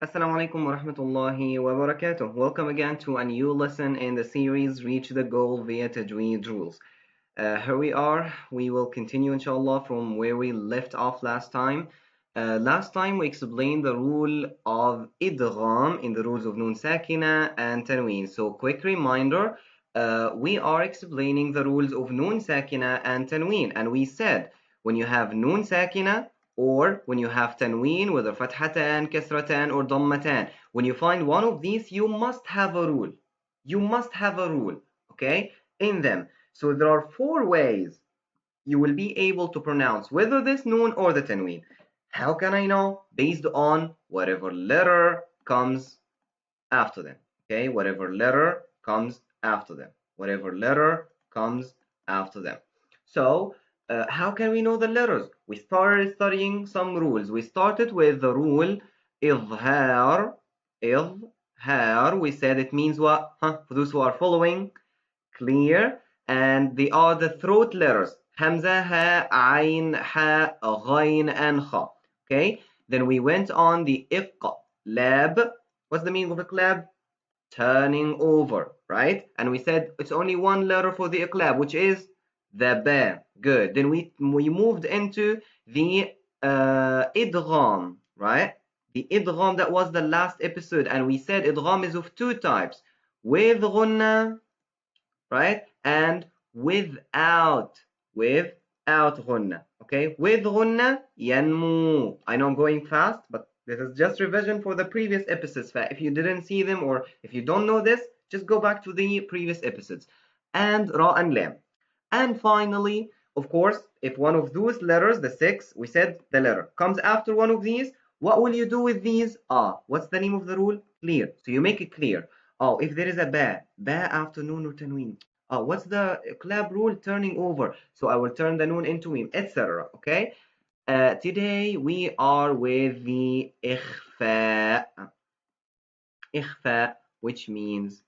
Assalamu alaikum wa rahmatullahi wa barakatuh. Welcome again to a new lesson in the series Reach the Goal via Tajweed Rules. Here we are. We will continue inshallah from where we left off last time. Last time we explained the rule of Idgham in the rules of Nun Sakinah and Tanween. So quick reminder, we are explaining the rules of Nun Sakinah and Tanween. And we said when you have Nun Sakinah or when you have tanween, whether fathatan, kasratan, or dammatan, when you find one of these, you must have a rule. You must have a rule, okay, in them. So there are four ways you will be able to pronounce whether this noon or the tanween. How can I know? Based on whatever letter comes after them, okay? Whatever letter comes after them. Whatever letter comes after them. So how can we know the letters? We started studying some rules. We started with the rule Idh-har. Idh-har. We said it means what? For those who are following, clear. And they are the throat letters. Hamza, ha, ayn, ha, ghayn, and kha. Okay. Then we went on the Iqlab. What's the meaning of Iqlab? Turning over, right? And we said it's only one letter for the Iqlab, which is the ba. Good. Then we moved into the Idgham, right? The Idgham, that was the last episode, and we said Idgham is of two types, with Ghunnah, right? And without Ghunnah. Okay, with Ghunnah, yanmu. I know I'm going fast, but this is just revision for the previous episodes. If you didn't see them or if you don't know this, just go back to the previous episodes. And Ra and Lam. And finally, of course, if one of those letters, the six, we said the letter, comes after one of these, what will you do with these? What's the name of the rule? Clear. So you make it clear. If there is a ba after noon or tanween. What's the Iqlab rule? Turning over. So I will turn the noon into mim, etc. Okay? Today we are with the Ikhfaa. Ikhfaa, which means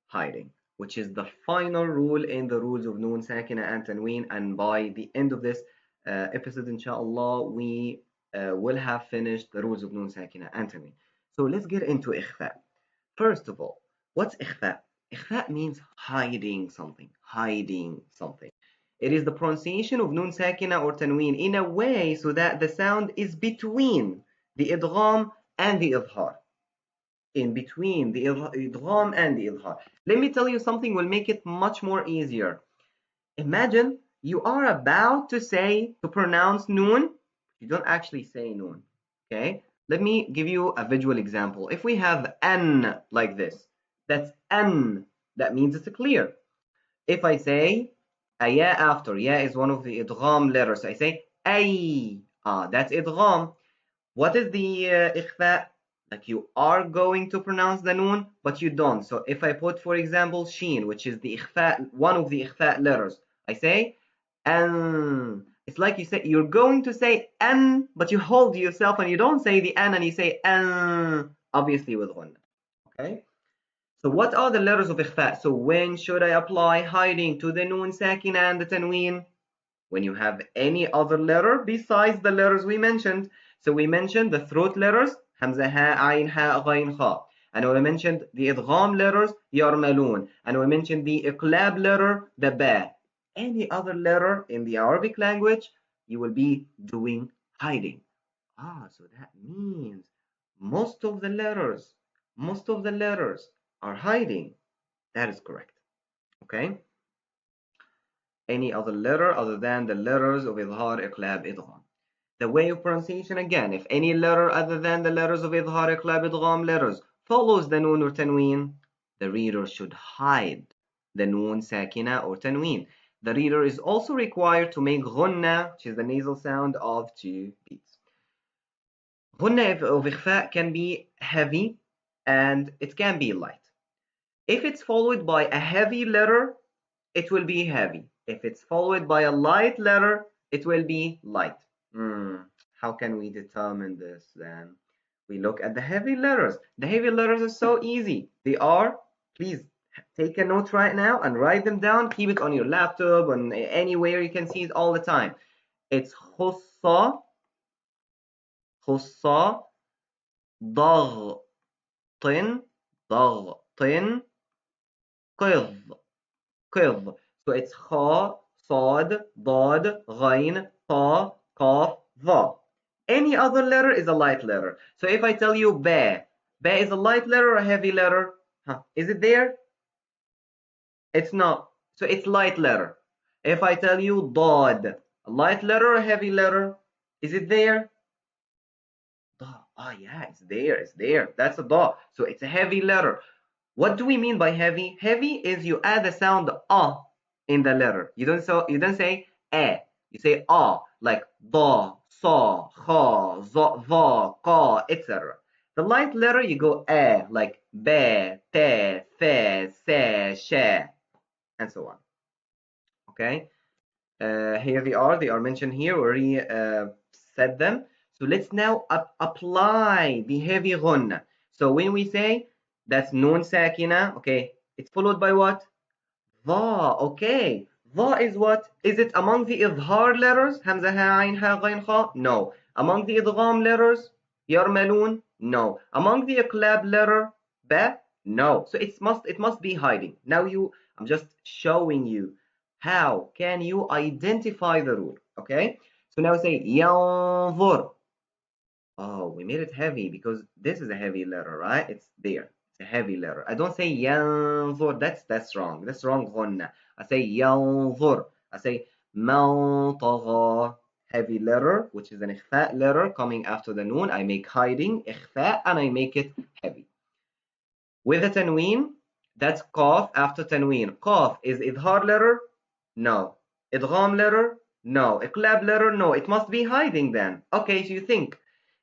hiding, which is the final rule in the rules of Noon, Sakinah, and Tanween. And by the end of this episode, inshallah, we will have finished the rules of Noon, Sakinah, and Tanween. So let's get into Ikhfaa. First of all, what's Ikhfaa? Ikhfaa means hiding something, hiding something. It is the pronunciation of Noon, Sakinah, or Tanween in a way so that the sound is between the Idgham and the Idh-har, in between the Idgham and the Idh-har. Let me tell you something will make it much more easier. Imagine you are about to pronounce noon, you don't actually say noon, okay? Let me give you a visual example. If we have an like this, that's an, that means it's clear. If I say a ya after, ya is one of the idgham letters, I say ay, that's idgham. What is the ikhfa? Like you are going to pronounce the noon, but you don't. So if I put, for example, sheen, which is the ikhfa, one of the ikhfa letters, I say an. It's like you say you're going to say an, but you hold yourself and you don't say the an and you say an, obviously with ghunnah. Okay. So what are the letters of ikhfa? So when should I apply hiding to the noon, sakin, and the tanween? When you have any other letter besides the letters we mentioned. So we mentioned the throat letters, hamza, ha, ayn, ha, ghayn, kha. And we mentioned the idgham letters, yarmalun. And we mentioned the iqlab letter, the ba. Any other letter in the Arabic language, you will be doing hiding. So that means most of the letters, are hiding. That is correct. Okay? Any other letter other than the letters of Idh-har, Iqlab, Idgham. The way of pronunciation again, if any letter other than the letters of Idh-har, Iqlab, Idgham letters follows the noon or tanween, the reader should hide the noon, sakina, or tanween. The reader is also required to make ghunnah, which is the nasal sound of two beats. Ghunnah of ikhfa can be heavy and it can be light. If it's followed by a heavy letter, it will be heavy. If it's followed by a light letter, it will be light. How can we determine this then? We look at the heavy letters. The heavy letters are so easy. They are, please take a note right now and write them down. Keep it on your laptop, on anywhere you can see it all the time. It's khussa, khussa, dagh, ضغط قض قض. So it's خا صاد ضاد غين طا قاف ظا. Any other letter is a light letter. So if I tell you ba, ba is a light letter or a heavy letter? Huh. Is it there? It's not. So it's light letter. If I tell you ضاد, a light letter or a heavy letter? Is it there? Yeah, it's there. It's there. That's a da. So it's a heavy letter. What do we mean by heavy? Heavy is you add the sound in the letter. You don't say eh. You say like da, sa, kha, za, va, ka, etc. The light letter you go like be, te, fe, se, she, and so on. Okay. Here they are. They are mentioned here. We already said them. So let's now apply the heavy ghunnah. So when we say that's nun sakina, okay, it's followed by what? Dha, okay. Dha is what? Is it among the idh-har letters? Hamza, ha, ayn, ha, ghayn, kha? No. Among the idgham letters? Yarmalun? No. Among the iqlab letter? Ba? No. So it must be hiding. Now I'm just showing you how can you identify the rule. Okay? So now say yanzur. Oh, we made it heavy because this is a heavy letter, right? It's there. It's a heavy letter. I don't say yanzur. That's wrong. That's wrong غنة. I say yanzur. I say man طغى. Heavy letter, which is an ikhfa letter coming after the noon. I make hiding ikhfa and I make it heavy. With a tanween, that's qaf after tanween. Qaf is idhar letter? No. Idgham letter? No. Iqlab letter? No. It must be hiding then. Okay, so you think,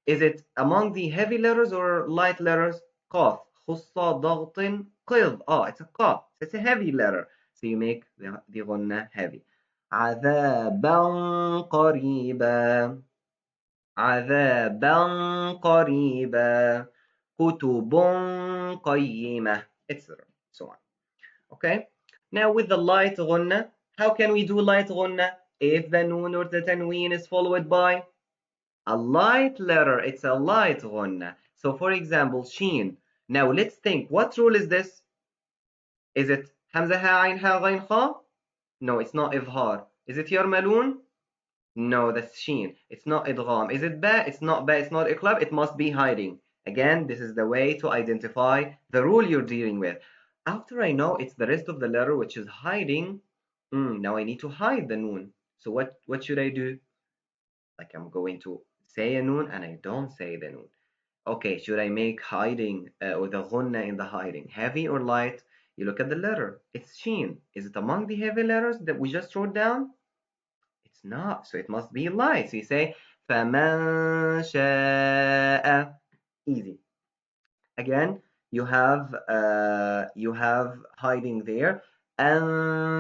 is it among the heavy letters or light letters? Qaf. Khussa ضغط قض. Oh, it's a qaf. It's a heavy letter. So you make the ghunnah heavy. عذابا قريبا. عذابا قريبا. كتب قيمة, etc. So on. Okay. Now with the light ghunnah, how can we do light ghunnah? If the noon or the tanween is followed by a light letter, it's a light ghunnah. So for example, sheen. Now let's think, what rule is this? Is it hamza ha ayn ha ghayn kha? No, it's not idhar. Is it yarmalun? No, that's sheen. It's not idgham. Is it ba? It's not ba. It's not iqlab. It must be hiding. Again, this is the way to identify the rule you're dealing with. After I know it's the rest of the letter which is hiding, now I need to hide the noon. So what should I do? Like I'm going to say a noon and I don't say the noon. Okay, should I make hiding or the ghunnah in the hiding heavy or light? You look at the letter. It's sheen. Is it among the heavy letters that we just wrote down? It's not, so it must be light. So you say فَمَنْ شَاءَ. Easy. Again, you have hiding there. أَنذَرْنَاكُمْ.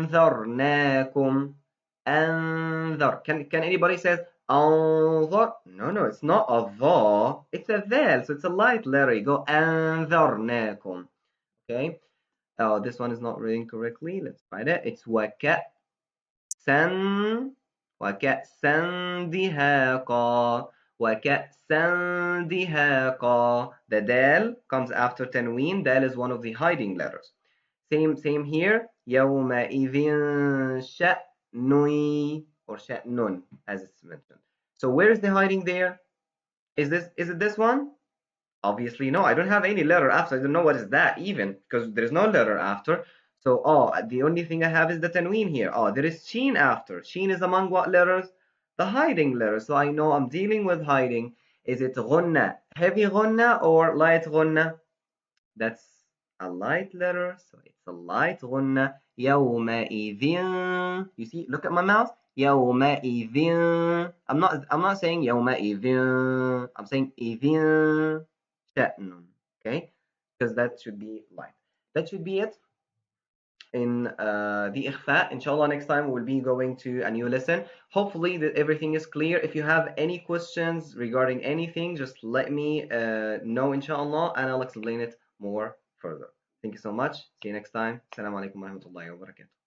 أَنذَر. Can anybody say أنظر? No, it's not a va. It's a val, so it's a light letter. You go أنذرناكم. Okay. Oh, this one is not reading correctly. Let's try that. It's وكأسا وكأسا دهاقا وكأسا دهاقا. The dal comes after tanween. Dal is one of the hiding letters. Same here. يومئذ شأن or شأن as it's mentioned. So where is the hiding there? Is it this one? Obviously no. I don't have any letter after. I don't know what is that even because there is no letter after. So, the only thing I have is the tanween here. There is sheen after. Sheen is among what letters? The hiding letters. So I know I'm dealing with hiding. Is it ghunnah, heavy ghunnah or light ghunnah? That's a light letter. So it's a light ghunnah. يومئذ. You see, look at my mouth. يومئذ. I'm not saying يومئذ. I'm saying إذن شأن. Okay? Because that should be light. That should be it in the ikhfa. Inshallah, next time we'll be going to a new lesson. Hopefully that everything is clear. If you have any questions regarding anything, just let me know, inshallah, and I'll explain it more further. Thank you so much. See you next time. Assalamu alaikum wa rahmatullahi wa barakatuh.